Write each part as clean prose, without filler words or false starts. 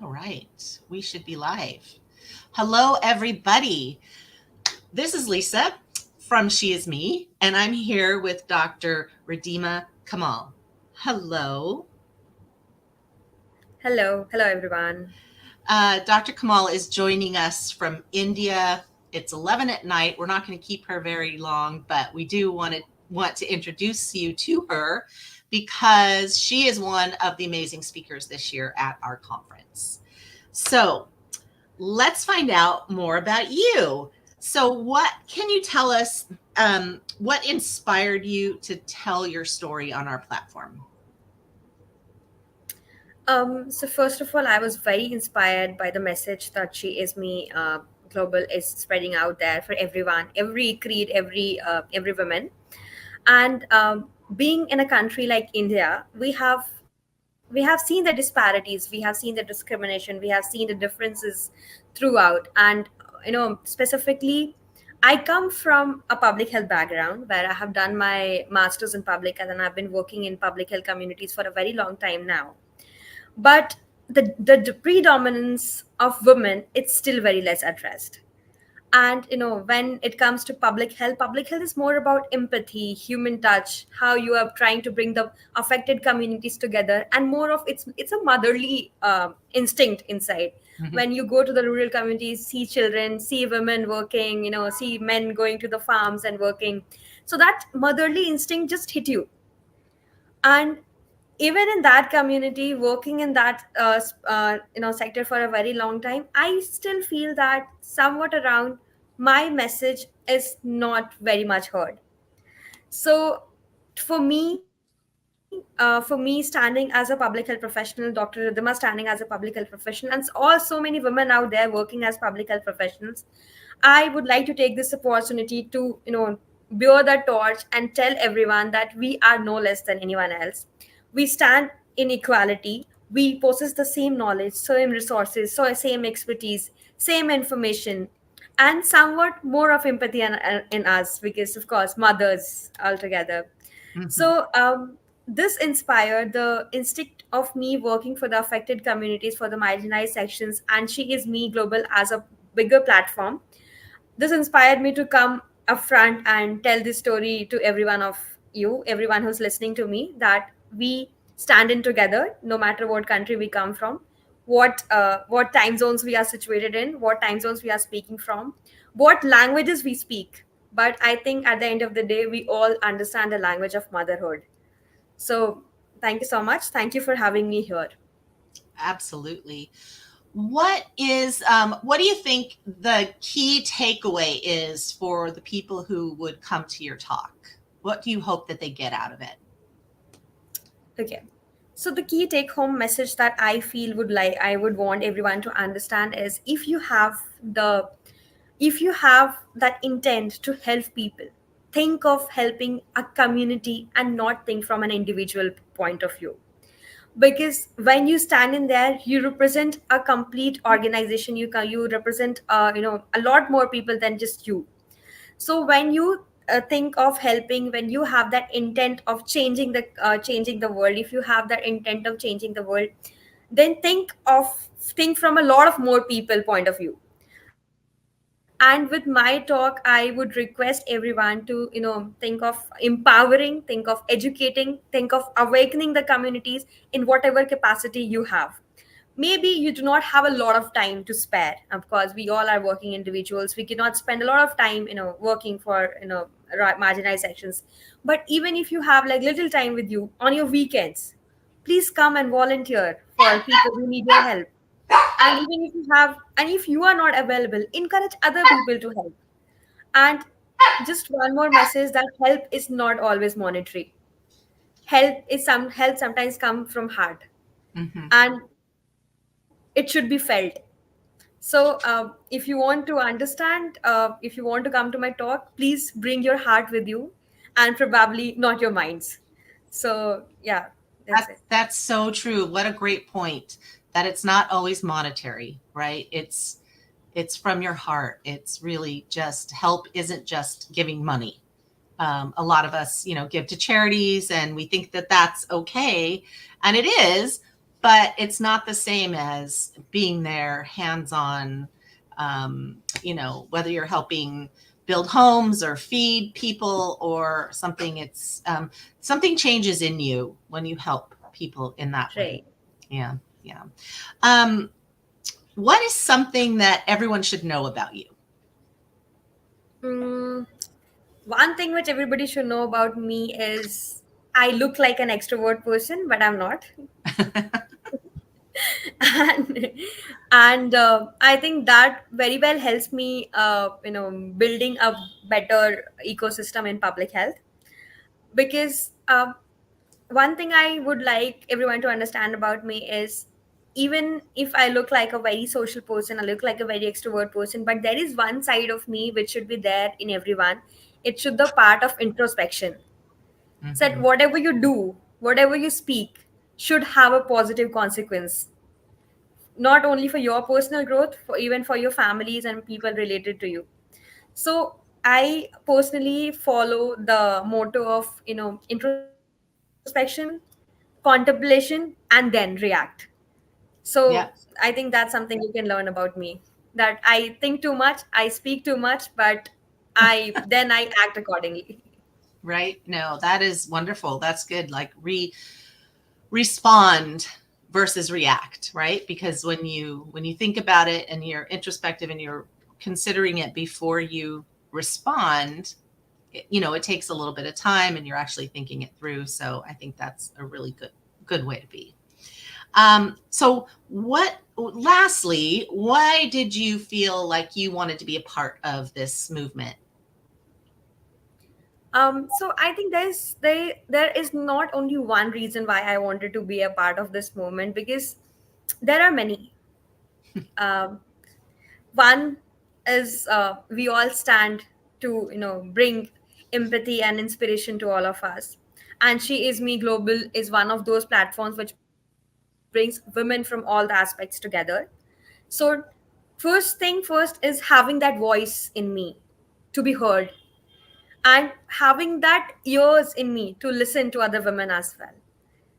All right, we should be live. Hello, everybody. This is Lisa from SheisMe, and I'm here with Dr. Ridima Kamal. Hello. Hello everyone. Dr. Kamal is joining us from India. It's 11 at night. We're not going to keep her very long, but we do want to introduce you to her because she is one of the amazing speakers this year at our conference. So, let's find out more about you. So, what can you tell us? What inspired you to tell your story on our platform? So first of all, I was very inspired by the message that She Is Me Global is spreading out there for everyone, every creed, every woman. And being in a country like India, we have seen the disparities, we have seen the discrimination, we have seen the differences throughout. And specifically, I come from a public health background where I have done my master's in public health and I've been working in public health communities for a very long time now. But the predominance of women, it's still very less addressed. And when it comes to public health is more about empathy, human touch, how you are trying to bring the affected communities together, and more of it's a motherly instinct inside. Mhm. When you go to the rural communities, see children, see women working, see men going to the farms and working, so that motherly instinct just hit you. And even in that community, working in that sector for a very long time, I still feel that somewhat around my message is not very much heard. So for me, standing as a public health professional, Dr. Ridhima standing as a public health professional, and all so many women out there working as public health professionals, I would like to take this opportunity to, bear the torch and tell everyone that we are no less than anyone else. We stand in equality. We possess the same knowledge, same resources, so same expertise, same information, and somewhat more of empathy in us because, of course, mothers altogether. Mhm. So this inspired the instinct of me working for the affected communities, for the marginalized sections, and She Is Me Global as a bigger platform. This inspired me to come upfront and tell this story to everyone of you, everyone who's listening to me, that we stand in together, no matter what country we come from, what time zones we are situated in, what time zones we are speaking from, what languages we speak. But I think at the end of the day, we all understand the language of motherhood. So thank you so much. Thank you for having me here. Absolutely. What do you think the key takeaway is for the people who would come to your talk? What do you hope that they get out of it? Okay. So the key take home message that I feel I would want everyone to understand is, if you have that intent to help people, think of helping a community and not think from an individual point of view. Because when you stand in there, you represent a complete organization. You represent a lot more people than just you. So when you think of helping, when you have that intent of changing the world, if you have that intent of changing the world, then think from a lot of more people point of view. And with my talk, I would request everyone to think of empowering, think of educating, think of awakening the communities in whatever capacity you have. Maybe you do not have a lot of time to spare. Of course, we all are working individuals, we cannot spend a lot of time working for marginalized sections. But even if you have like little time with you on your weekends, please come and volunteer for people who need your help. And even if you have, and if you are not available, encourage other people to help. And just one more message, that help is not always monetary. Help sometimes come from heart, Mhm. and it should be felt. So if you want to understand, if you want to come to my talk, please bring your heart with you, and probably not your minds. So yeah, that's it. That's so true. What a great point that it's not always monetary, right? It's from your heart. It's really just help isn't just giving money. A lot of us, give to charities and we think that that's okay. And it is, but it's not the same as being there hands on. Whether you're helping build homes or feed people or something, it's something changes in you when you help people in that way. Right. Yeah, yeah. um, what is something that everyone should know about you? Mm, one thing which everybody should know about me is I look like an extrovert person, but I'm not. and I think that very well helps me, building a better ecosystem in public health. Because one thing I would like everyone to understand about me is, even if I look like a very social person, I look like a very extrovert person, but there is one side of me which should be there in everyone. It should the part of introspection. So that Mhm. whatever you do, whatever you speak, should have a positive consequence, not only for your personal growth, for even for your families and people related to you. So I personally follow the motto of, introspection, contemplation, and then react. So Yeah, I think that's something you can learn about me, that I think too much, I speak too much, but I act accordingly. right. No, that is wonderful. That's good. Like respond versus react, right? Because when you think about it and you're introspective and you're considering it before you respond, it takes a little bit of time and you're actually thinking it through. So I think that's a really good way to be. So lastly, why did you feel like you wanted to be a part of this movement? So I think there is not only one reason why I wanted to be a part of this movement, because there are many. Um, One is, we all stand to, bring empathy and inspiration to all of us. And She Is Me Global is one of those platforms which brings women from all the aspects together. So first thing first is having that voice in me to be heard, and having that ears in me to listen to other women as well.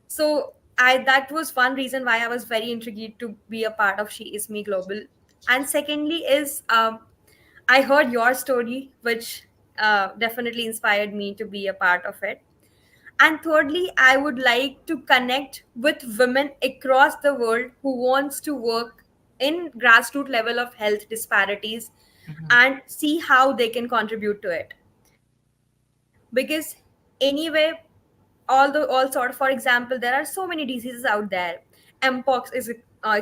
So I that was one reason why I was very intrigued to be a part of She Is Me Global. And secondly is, I heard your story, which definitely inspired me to be a part of it. And thirdly, I would like to connect with women across the world who wants to work in grassroots level of health disparities, Mhm. and see how they can contribute to it. Because anyway, all sort of, for example, there are so many diseases out there. Mpox is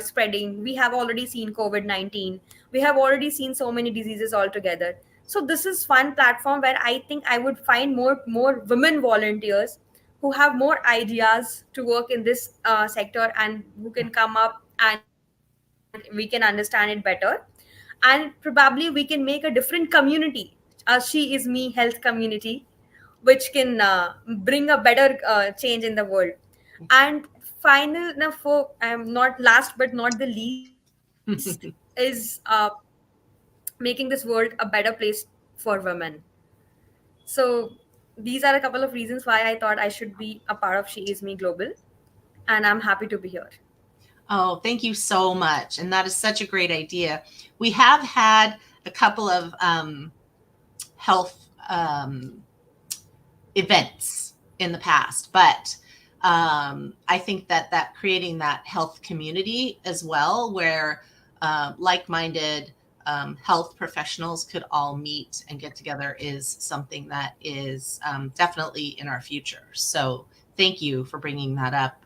spreading. We have already seen COVID-19. We have already seen so many diseases altogether. So this is one platform where I think I would find more women volunteers who have more ideas to work in this sector, and who can come up and we can understand it better. And probably we can make a different community, a She Is Me health community, which can bring a better change in the world. And final, now for not last but not the least, is making this world a better place for women. So these are a couple of reasons why I thought I should be a part of She Is Me Global, and I'm happy to be here. Oh, thank you so much. And that is such a great idea. We have had a couple of health events in the past, but I think that creating that health community as well, where like-minded health professionals could all meet and get together, is something that is definitely in our future. So thank you for bringing that up.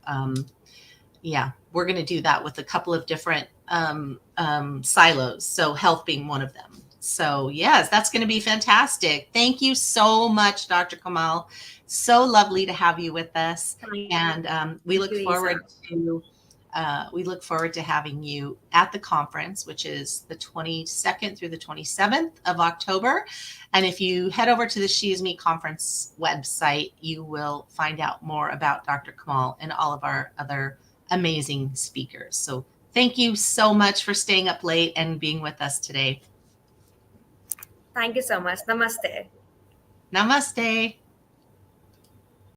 Yeah, we're going to do that with a couple of different silos. So health being one of them. So yes, that's going to be fantastic. Thank you so much, Dr. Kamal. So lovely to have you with us, and Thank you, we look Lisa. forward to having you at the conference, which is the 22nd through the 27th of October. And if you head over to the She Is Me conference website, you will find out more about Dr. Kamal and all of our other amazing speakers. So thank you so much for staying up late and being with us today. Thank you so much. Namaste. Namaste.